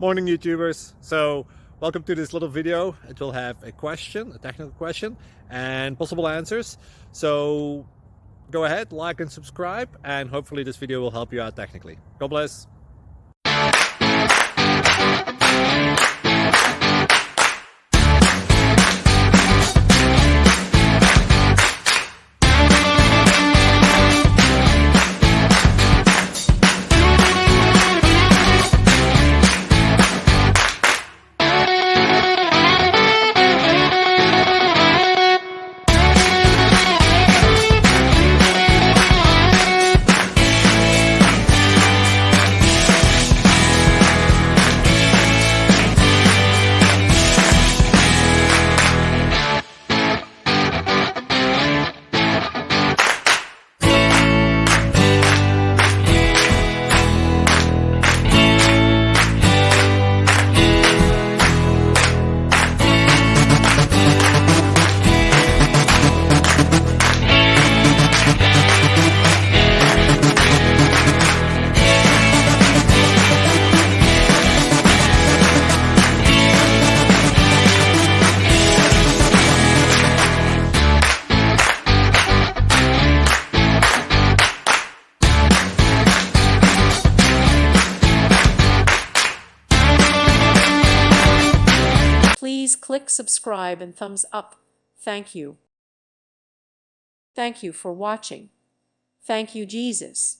Morning YouTubers. So welcome to this little video. It will have a question, a technical question, and possible answers. So go ahead, like and subscribe, and hopefully this video will help you out technically. God bless. Please click subscribe and thumbs up. Thank you. Thank you for watching. Thank you, Jesus.